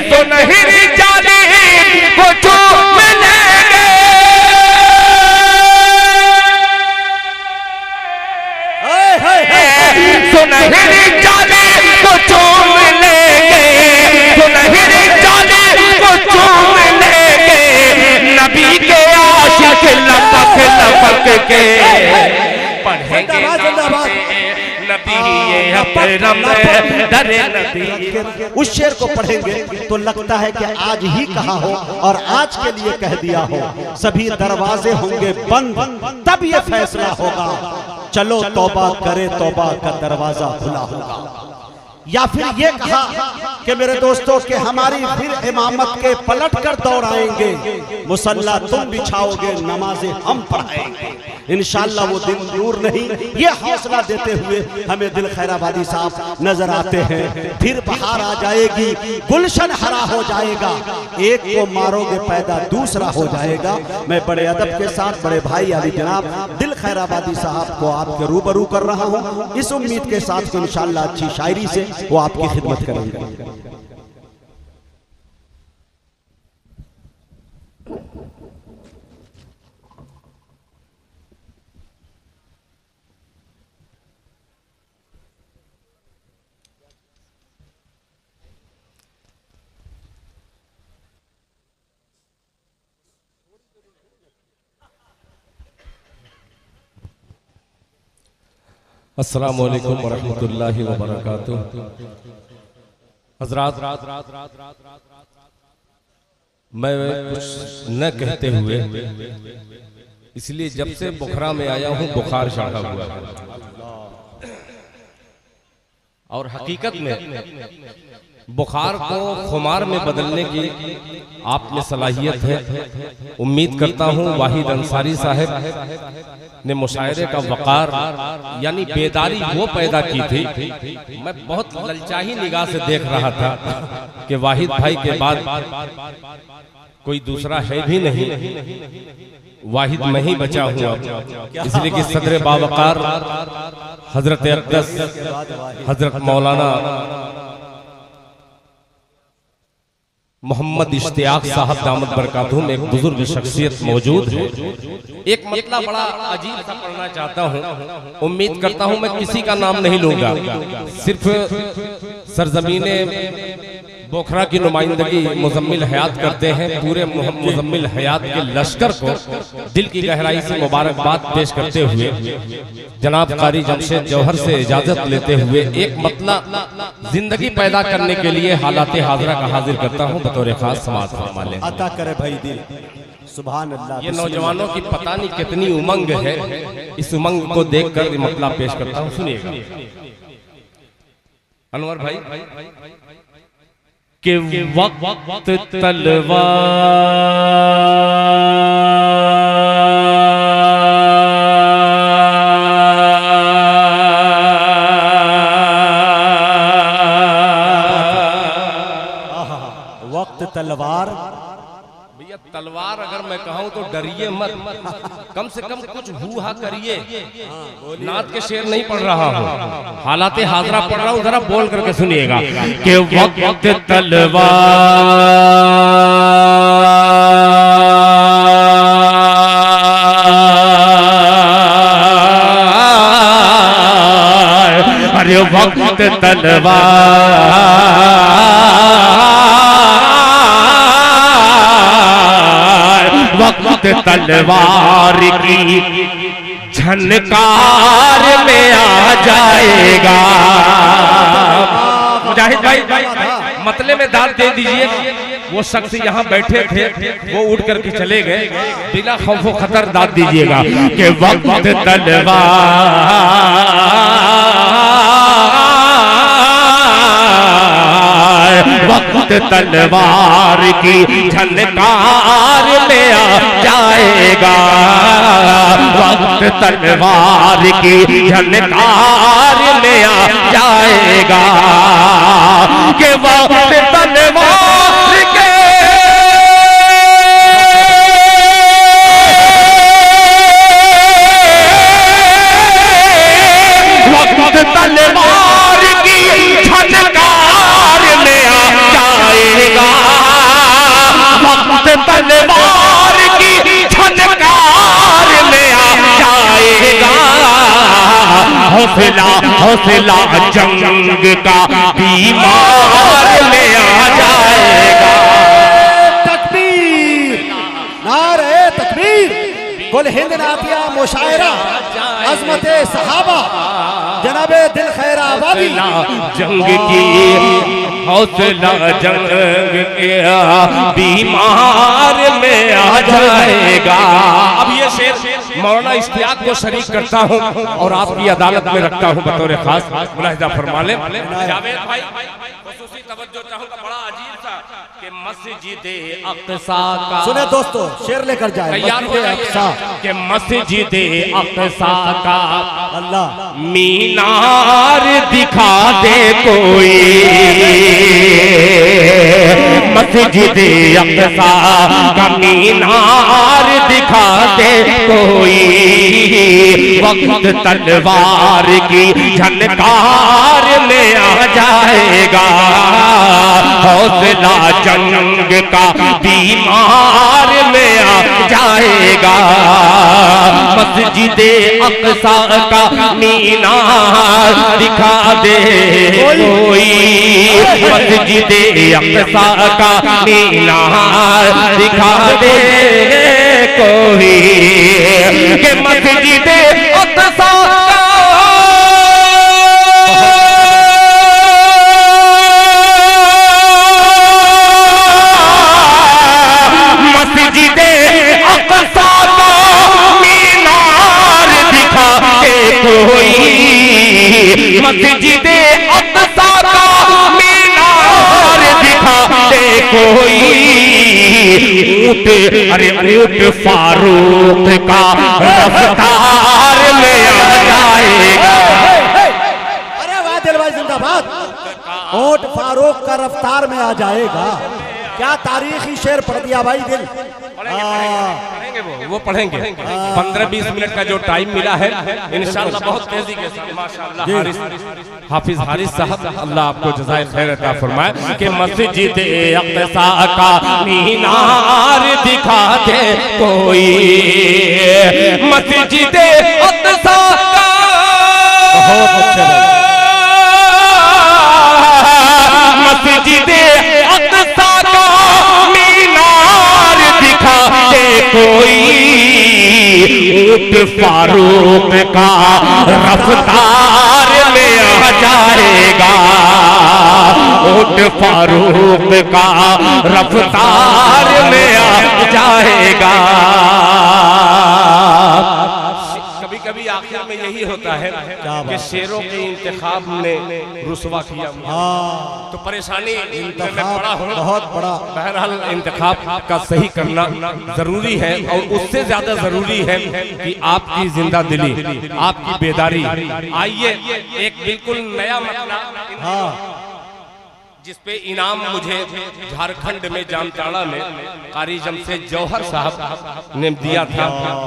सुनहरी जाली को चूम लेंगे, सुनहरी जाली को चूम लेंगे, सुनहरी जाली को चूम लेंगे, नबी के आशिक लपक लपक के पढ़ेंगे नबी ये अकरम दरे नबी। उस शेर को पढ़ेंगे तो लगता है कि आज ही कहा हो और आज के लिए कह दिया हो। सभी दरवाजे होंगे बंद, तब ये फैसला होगा, चलो तौबा करे तौबा का दरवाजा खुला होगा। या फिर ये कहा कि मेरे दोस्तों कि हमारी फिर इमामत के पलट कर दौड़ाएंगे, मुसल्ला तुम बिछाओगे नमाजें हम पढ़ाएंगे। इंशाअल्लाह वो दिन दूर नहीं। ये हौसला देते हुए हमें दिल खैराबादी साहब नजर आते हैं। फिर बहार आ जाएगी, गुलशन हरा हो जाएगा, एक को मारोगे पैदा दूसरा हो जाएगा। मैं बड़े अदब के साथ बड़े भाई अली जनाब दिल खैराबादी साहब को आपके रूबरू कर रहा हूँ, इस उम्मीद के साथ कि इंशाअल्लाह अच्छी शायरी से वो आपकी खिदमत करेंगे। अस्सलामु अलैकुम वरहमतुल्लाहि वबरकातुह। हज़रात, मैं कुछ न कहते हुए, इसलिए जब से बुखारा में आया हूँ बुखार चढ़ा हुआ है, और हकीकत में बुखार को खुमार में बदलने की आप में सलाहियत है। उम्मीद करता हूँ वाहिद अंसारी साहब ने मुशायरे का वकार यानी बेदारी वो पैदा की थी। मैं बहुत ललचाही निगाह से देख रहा था कि वाहिद भाई के बाद कोई दूसरा है भी नहीं, वाहिद मैं ही बचा हूँ अब, इसलिए कि सदर बावकार हजरत अक़दस हजरत मौलाना मोहम्मद इश्तियाक साहब दामद बरकातुहू में एक बुजुर्ग शख्सियत मौजूद है। एक मतलब बड़ा अजीब सा पढ़ना चाहता हूँ, उम्मीद करता हूँ मैं किसी का नाम नहीं लूंगा, सिर्फ सरजमीने बोखरा की नुमाइंदगी मुजम्मिल हयात करते हैं। पूरे मुजम्मिल हयात के लश्कर को दिल की गहराई से मुबारकबाद पेश करते हुए जनाब कारी जमशेद जौहर से इजाजत लेते हुए एक मतलब जिंदगी पैदा करने के लिए हालाते हाजरा का हाजिर करता हूँ बतौर खास समाअत फरमा लें। अता करे भाई दिल, सुभान अल्लाह। ये नौजवानों की पता नहीं कितनी उमंग है, इस उमंग को देखकर मतलब पेश करता हूँ, सुनिएगा। अनवर भाई के वक्त तलवार, भैया तलवार अगर मैं कहूँ तो डरिए मत, कम से कम कुछ हुआ करिए। नात के शेर नहीं पढ़ रहा हूँ, हालाते हाजरा पढ़ रहा हूँ, जरा बोल करके सुनिएगा कि वक्त तलवार, अरे वक्त तलवार, वक्त तलवार की झनकार में आ जाएगा। मुजाहिद भाई मतले में दाद दे दीजिए। वो शख्स यहाँ बैठे थे, वो उठ करके चले गए, बिना खौफो खतर दाद दीजिएगा कि वक्त तलवार, वक्त तलवार की झनकार में आ जाएगा, वक्त तलवार की झनकार में आ जाएगा कि वक्त तलवार के वक्त तलवार की झनकार में आ जाएगा, हौसला हौसला जंग का बीमार में आ जाएगा। तकबीर, नारे तकबीर, कुल हिंद नातिया मुशायरा, अजमते सहाबा, जनाबे दिल खैर आबादी। जंग की हौसला जंग के बीमार में आ जाएगा। अब ये शेर मौलाना इश्तियाक को शरीक करता हूँ और आपकी अदालत में रखता हूँ बतौर खास, मुलाहिजा फरमा लें। जावेद भाई खुसूसी तवज्जो चाहूंगा, बड़ा अजीब सा कि मस्जिद अक़सा का, सुने दोस्तों, शेर लेकर जाए। तैयार हो अक़सा कि मस्जिद अक़सा का अल्लाह मीनार दिखा दे कोई, मस्जिद अक़सा का मीनार दिखा दे कोई, वक्त तलवार की झनकार में आ जाएगा। हौसला जंग का बीमार में आ जाएगा। मस्जिद अक़सा का मीनार दिखा दे कोई, मस्जिद अक़सा का मीनार दिखा दे कोई, कि मस्जिद अक़सा मस्जिद अक़सा का मीनार दिखा दे कोई, ऊँट अरे ऊँट फारूक का रफ्तार में आ जाएगा। अरे वाह दिल भाई जिंदाबाद। ऊँट फारूक का रफ्तार में आ जाएगा। क्या तारीखी शेर पढ़ दिया भाई दिल। वो पढ़ेंगे 15-20 मिनट का जो टाइम मिला है इंशाअल्लाह बहुत तेजी के साथ माशाअल्लाह हाफिज हारिस साहब अल्लाह आपको जज़ाए खैर अता फरमाए कि मस्जिद अक़सा का मीनार दिखा दे कोई, मस्जिद अक़सा का बहुत अच्छा मस्जिद अक़सा का मीनार दिखा दे कोई, ऊँट फारूक का रफ्तार में आ जाएगा। ऊँट फारूक का रफ्तार में आ जाएगा। कभी कभी आखिर में यही होता है कि शेरों के इंतखाब ने रुसवा किया, तो परेशानी में पड़ा हूँ। बहुत बड़ा बहरहाल इंतखाब का सही करना जरूरी है और उससे ज्यादा जरूरी है कि आपकी जिंदा दिली, आपकी बेदारी। आइए एक बिल्कुल नया मसला जिसपे इनाम मुझे झारखंड में जामताड़ा में कारी जमशेद जौहर साहब ने दिया था।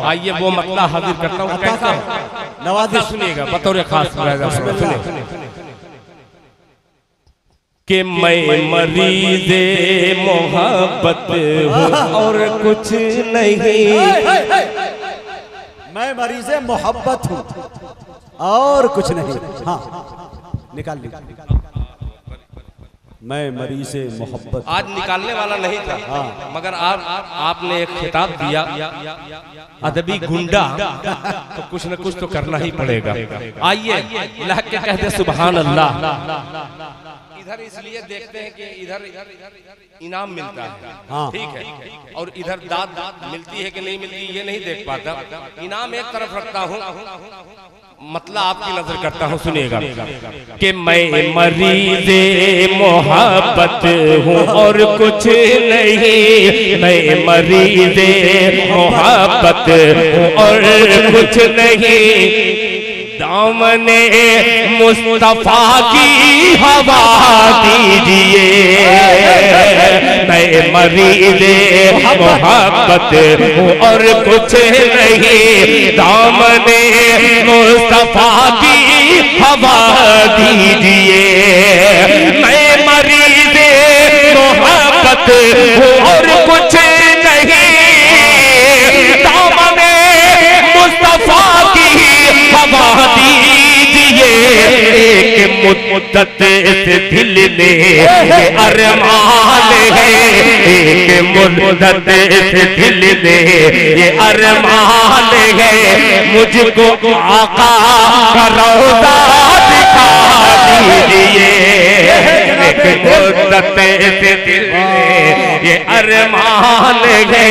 आइए वो मतला हाजिर करता हूँ। कैसा नवाज़ी सुनिएगा बतौर खास सुनिए कि मैं मरीज़े मोहब्बत हूँ और कुछ नहीं, मैं मरीज़े मोहब्बत हूँ और कुछ नहीं। हाँ निकाल लीजिए। मैं मरीज़े मोहब्बत आज निकालने वाला नहीं था, मगर आपने एक खिताब दिया अदबी गुंडा, तो कुछ न कुछ तो करना ही पड़ेगा। आइए लहक के कहते सुभान अल्लाह। इधर इसलिए देखते हैं कि इधर इनाम मिलता है, ठीक है, और इधर दाद मिलती है कि नहीं मिलती ये नहीं देख पाता। इनाम एक तरफ रखता हूँ, मतलब आपकी नजर करता हूँ। सुनिएगा कि मैं मरीज़े मोहब्बत हूँ और कुछ नहीं, मैं मरीज़े मोहब्बत हूँ और कुछ नहीं, दामने मुस्तफा की हवा दीजिए, मैं मरीज़े मोहब्बत हूँ और कुछ नहीं, दामने मुस्तफा की हवा दीजिए, मैं मरीज़े मोहब्बत हूँ और कुछ नहीं, दामने मुस्तफा की हवा दीजिए, मुद्दत से दिल में ये अरमान है, एक मुद्दत से दिल में ये अरमान है, मुझको आका का रौज़ा दिखा दीजिए। एक मुद्दत से दिल में ये अरमान है,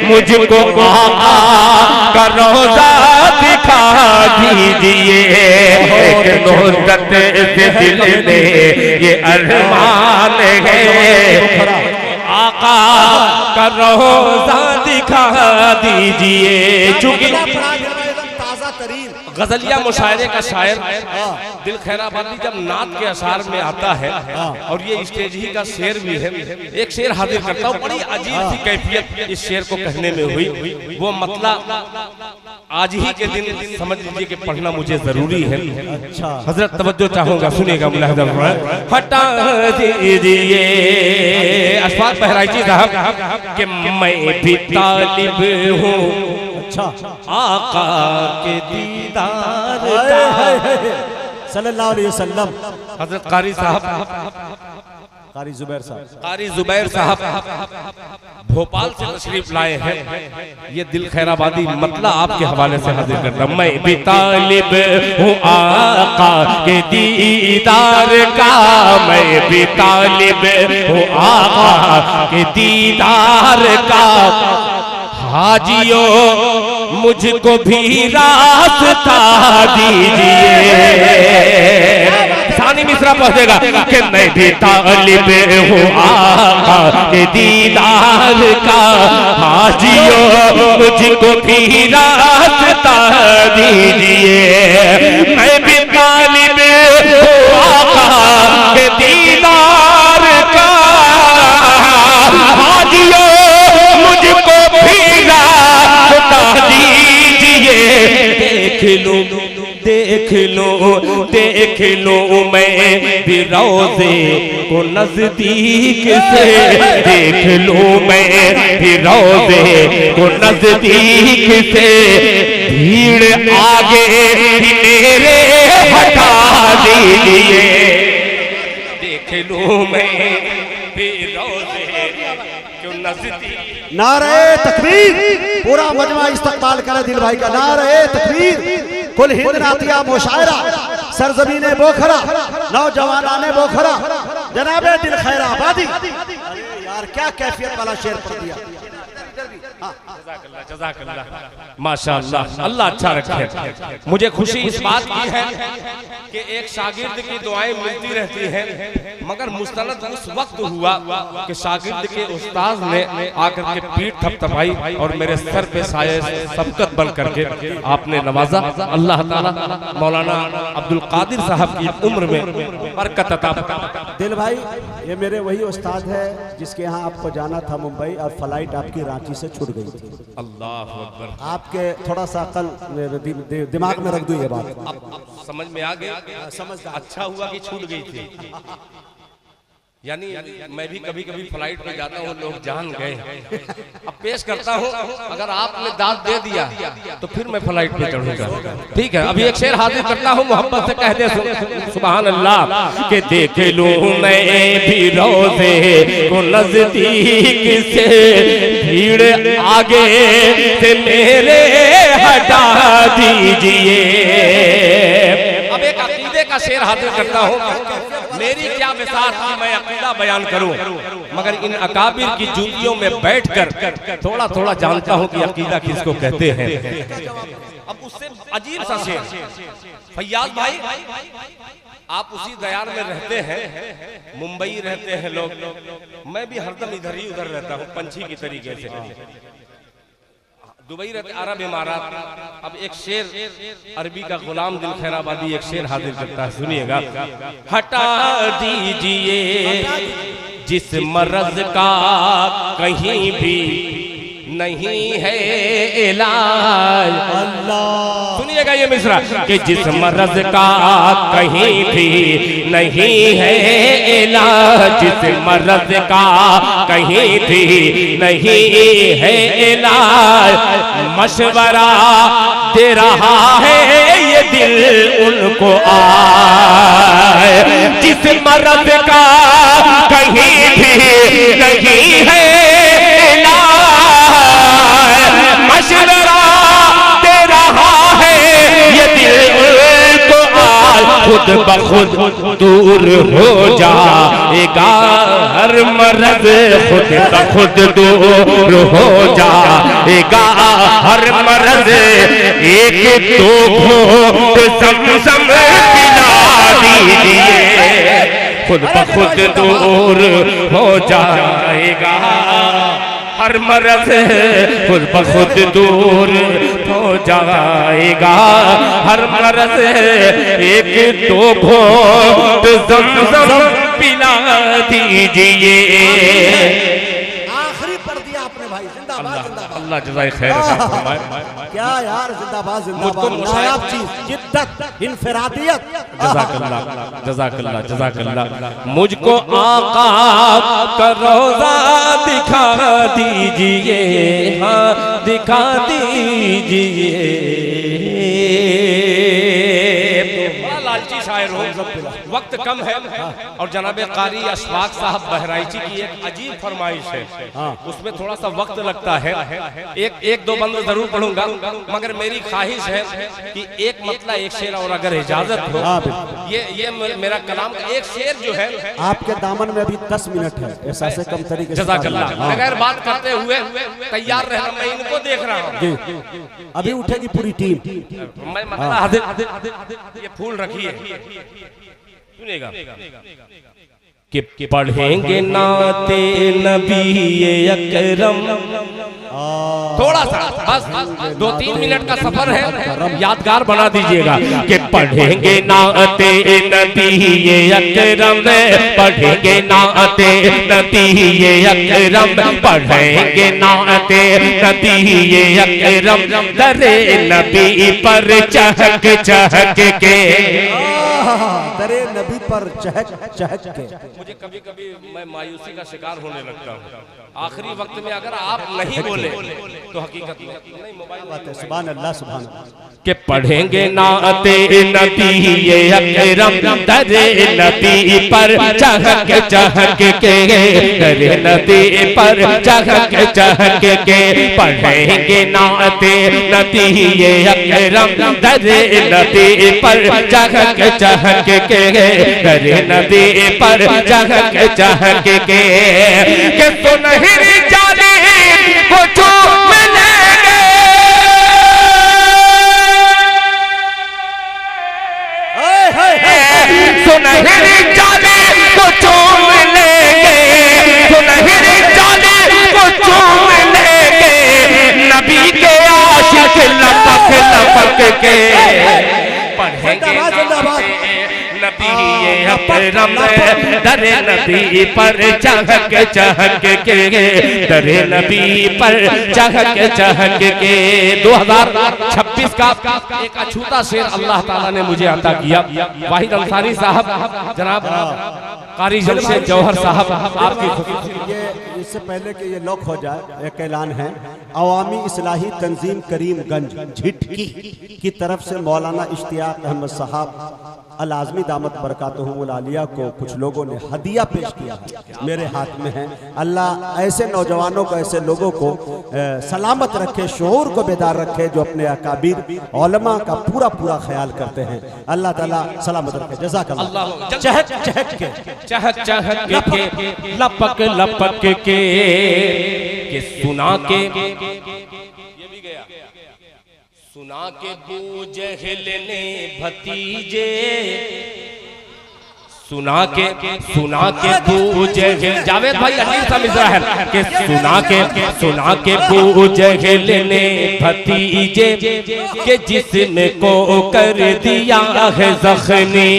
मुझको आका का रौज़ा दिखा दीजिए। एक मुद्दत से दिल में ये अरमान है, आका का रौज़ा दिखा दीजिए। चूंकि ताजा तरीन गजलिया मुशायरे का शायर दिल खैराबादी जब नात के अशार में आता है, और ये स्टेज ही का शेर भी है, एक शेर हाजिर करता हूँ। बड़ी अजीब सी कैफियत इस शेर को कहने में हुई। वो मतलब आज ही के दिन समझ लीजिए कि पढ़ना मुझे जरूरी है। अच्छा हजरत तवज्जो चाहूंगा, सुनिएगा। हटा दीजिए अशफाक बहराइची साहब कि मैं भी तालिब हूँ अच्छा आका के दीदार सल्लल्लाहु अलैहि वसल्लम। हजरत कारी साहब, कारी जुबैर साहब, कारी जुबैर साहब भोपाल से तशरीफ लाए हैं। ये दिल खैराबादी मतलब आपके हवाले से हाजिर करता। मैं भी तालिब हूँ आका के दीदार का, मैं भी तालिब हूँ आका के दीदार का। हाजियों मुझको भी रास्ता दीजिए। सानी मिश्रा पहुंचेगा कि मैं भी तालिब हूँ आका के दीदार का, हाजियों मुझको भी रास्ता दीजिए। मैं भी तालिब हूँ आका के दीदार का, हाजियों मुझको भी रास्ता दीजिए। देख लो मैं भी रोज़े को नजदीक से, देख लो मैं भी रोज़े को नजदीक से। भीड़ आगे ही मेरे हटा दीजिए। देख लो मैं भी रोज़े को नजदीक। नारे तकबीर, पूरा मजमा इस्तकबाल करे दिल भाई का। नारे तकबीर, कुल हिंद नातिया मुशायरा, सरजमीने बोखरा, नौजवानाने बोखरा, जनाबे दिल खैराबादी। अरे यार क्या कैफियत वाला शेर पढ़ दिया। माशाअल्लाह, अल्लाह अच्छा रखे। मुझे खुशी इस बात की है कि एक शागिर्द की दुआएं मिलती रहती हैं, मगर मुस्तनद उस वक्त हुआ कि शागिर्द के उस्ताद ने आकर के पीठ थपथपाई और मेरे सर पे साये सबकत बन करके आपने नवाजा। अल्लाह ताला मौलाना अब्दुल कादिर साहब की उम्र में बरकत अता फरमाए। दिल भाई ये मेरे वही उस्ताद है जिसके यहाँ आपको जाना था मुंबई, और फ्लाइट आपकी रांची से छूट गई थी। अल्लाह अकबर। आपके थोड़ा सा कल दिमाग में रख दूं ये बात। अब समझ में आ गया। समझ अच्छा हुआ कि छूट गई थी। यानी मैं भी कभी कभी फ्लाइट में जाता हूँ, लोग जान गए। अब पेश करता हूँ, अगर आपने दाद दे दिया तो फिर मैं फ्लाइट पे चढ़ूंगा। ठीक है, अभी एक शेर हाजिर करता हूँ, मोहब्बत से कह दे सुभान अल्लाह के देख लूं मैं भी रोज़े को नजदीक से। भीड़ आगे से मेरे हटा दीजिए। अब एक अकीदे का शेर हाजिर करता हूँ। मेरी क्या मिसाल थी मैं अकीदा बयान करूं, मगर इन अकाबिर की जूतियों में बैठकर थोड़ा थोड़ा जानता हूं कि अकीदा किसको कहते हैं। अब उससे अजीब सा शेर, फैयाज भाई आप उसी दयार में रहते हैं, मुंबई रहते हैं लोग, मैं भी हरदम इधर ही उधर रहता हूँ पंछी की तरीके से। दुबई रहते, अरब इमारात। अब एक शेर अरबी का गुलाम दिल खैराबादी एक शेर हाजिर करता है, सुनिएगा। हटा दीजिए जिस मर्ज का कहीं भी नहीं है इलाज। अल्लाह, सुनिएगा ये मिसरा कि जिस मर्ज का कहीं भी नहीं है इलाज, जिस मर्ज का कहीं भी नहीं है इलाज, मशवरा दे रहा है ये दिल उनको आए, जिस मर्द का कहीं भी नहीं है मशवरा दे रहा है ये दिल उनको आए, खुद ब खुद दूर हो जाएगा हर मर्द, खुद ब खुद दूर हो जाएगा हर मर्द। एक दो घूंट ज़मज़म पिला दीजिए, खुद ब खुद दूर हो जाएगा हर मर्द, खुद ब खुद दूर हो जाएगा हर मर्द। एक दो घूंट ज़मज़म पिला दीजिए। आखिरी पढ़ दिया आपने भाई, जिंदाबाद जिंदाबाद। अल्लाह जज़ाए खैर क्या यार, जिंदाबाद मुझको जिंदाबाद। नायाब चीज, जिद्दत, इनफरादियत। जज़ाकल्लाह जज़ाकल्लाह जज़ाकल्लाह। मुझको आका का रोज़ा दिखा दीजिए, हाँ दिखा दीजिए। बड़ा लालची शायर हो, वक्त कम है और जनाब कारी अशफाक साहब बहराइची की एक अजीब फरमाइश है, उसमें थोड़ा सा वक्त लगता है। एक दो बंद जरूर पढ़ूंगा, मगर मेरी ख्वाहिश है कि एक मतला एक शेर और अगर इजाजत हो, ये मेरा कलाम का एक शेर जो है आपके दामन में अभी 10 मिनट है, ऐसा से कम तरीके से। जज़ाकल्लाह। बगैर बात करते हुए तैयार रहना, मैं इनको देख रहा हूँ। अभी उठेगी पूरी टीम। मैं मतलब ये फूल रखिए, सुनेगा कि पढ़ेंगे नाते नबी अकरम। थोड़ा सा बस 2-3 मिनट का सफर है, यादगार बना दीजिएगा कि पढ़ेंगे नाते नबी अकरम, पढ़ेंगे नाते नबी अकरम, पढ़ेंगे नाते नबी अकरम, दरे नबी पर चहक चहक के, दरे नबी पर चहक चहक के। मुझे कभी कभी मैं मायूसी का शिकार होने लगता हूँ। आखिरी वक्त में अगर आप नहीं बोले तो हकीकत में नहीं, मोबाइल बात है। सुभान अल्लाह सुभान अल्लाह। के पढ़ेंगे नाते नबी अकरम, दरे नबी पर चहक चहक के, दरे नबी पर चहक चहक के, पढ़ेंगे नाते नबी अकरम, दरे नबी पर चहक चहक के, दरे नबी पर चहक चहक के सुनहरी जाने वो चूम लेंगे, सुनहरी जाने वो चूम लेंगे, सुनहरी जाने वो चूम लेंगे, नबी के आशिक लपक लपक के, पढ़ेंगे नबी अकरम, दरे नबी पर चहक चहक के, दरे नबी पर चहक चहक के। 2026 का एक अछूता शेर अल्लाह ताला ने मुझे अता किया। वाहिद अंसारी साहब, जनाब कारी जमशेद जौहर साहब, आपकी ये इससे पहले कि ये लॉक हो जाए, एक ऐलान है। अवामी इस्लाही तंजीम करीमगंज झिटकी की तरफ से मौलाना इश्तियाक अहमद साहब अल आज़मी दामत बरकातुहुल आलिया को कुछ लोगों ने हदिया पेश किया है, मेरे हाथ में है। अल्लाह ऐसे नौजवानों को, ऐसे लोगों को सलामत रखे, शऊर को बेदार रखे, जो अपने अकाबिर उलमा का पूरा पूरा ख्याल करते हैं। अल्लाह ताला सलामत रखे। जज़ाकल्लाह। चहक चहक के, चहक चहक के, लपक लपक के सुना के, ये भी गया, सुना के बू जहल ने भतीजे, सुना के बू जहल, जावेद भाई अजीब सा मिसरा है कि सुना के बू जहल ने भतीजे के जिस्म को कर दिया है जख्मी,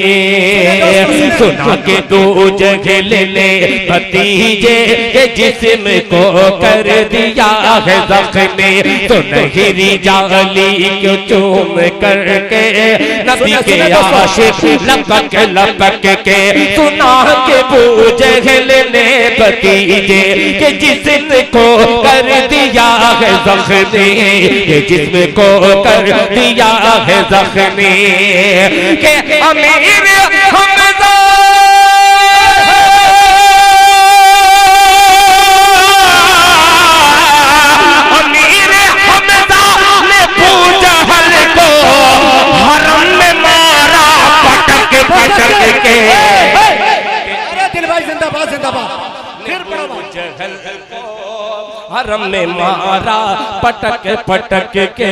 सुना के बू जहल ने भतीजे के जिस्म को कर दिया है जख्मी, सुनहरी जाली क्यों चूम करके नबी के आशिक लपक लपक के सुना के बूझ ने भतीजे के जिस्म को कर दिया है जख्मी, के जिस्म को कर दिया है जख्मी, के अमीर हमजा हरम ने मारा पटक पटक के,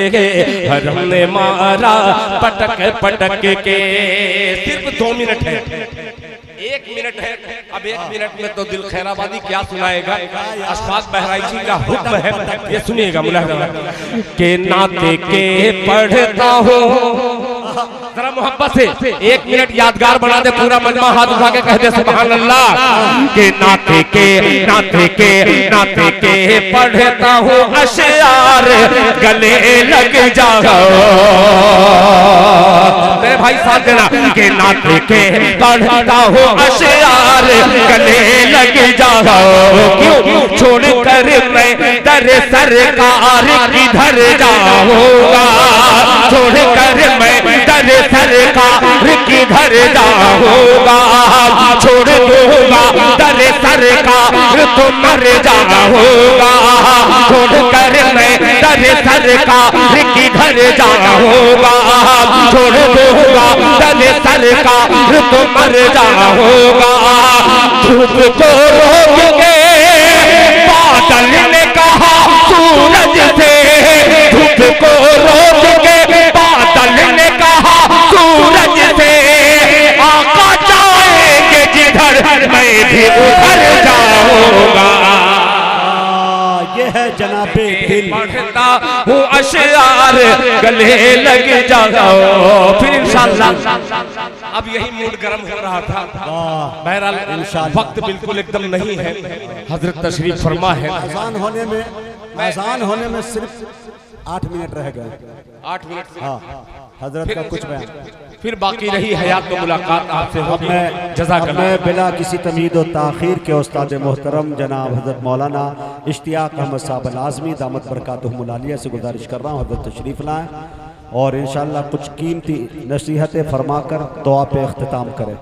हरम ने मारा पटक पटक के। सिर्फ 2 मिनट है, 1 मिनट है। अब 1 मिनट में तो दिल खैराबादी क्या सुनाएगा, अशफाक बहराइची का हुक्म है, ये सुनिएगा मुलाहिजा के नाते के पढ़ता हूँ। जरा मोहब्बत से 1 मिनट यादगार बना दे, पूरा मजमा हाथ उठा के कह दे सुभान अल्लाह। के नाते के नाते के नाते के पढ़ता हूँ अशआर गले लग जाओ। मेरे भाई साथ देना, के नाते के पढ़ता हूँ अशआर गले लग जाओ। क्यों छोड़ कर मैं दर सरकार किधर जाऊंगा, छोड़ कर मैं दर सरकार किधर जाऊंगा, छोड़ दूंगा दर सरकार तो मर जाऊंगा, छोड़ कर मैं दर सरकार किधर जाऊंगा, छोड़ दूंगा दर सरकार तो मर जाऊंगा। धूप को रोकोगे बादल ने कहा सूरज से, धूप को रोकोगे बादल ने कहा सूरज से, आका जाएंगे जिधर मैं भी उधर जाऊंगा। ये है जनाबे दिल, पढ़ता हूँ अशआर गले लग जाओ। फिर इंशाअल्लाह अब यही मूड गर्म हो रहा था, बहरहाल वक्त बिल्कुल एकदम नहीं है, हजरत तशरीफ फरमा है। आसान होने में सिर्फ 8 मिनट रह गए, 8 मिनट। हाँ, हजरत का कुछ बयान, फिर बाकी रही हयात में मुलाकात आपसे होगी। जज़ाकल्लाह। मैं बिला किसी तमीद और ताखीर के उस्ताद मोहतरम जनाब हजरत मौलाना इश्तियाक अहमद साहब अल आज़मी दामत बरकातुहुमुल आलिया से गुजारिश कर रहा हूँ हजरत तशरीफ लाएं और इंशाअल्लाह कुछ कीमती नसीहतें फरमाकर दुआ पे इख्तिताम करें।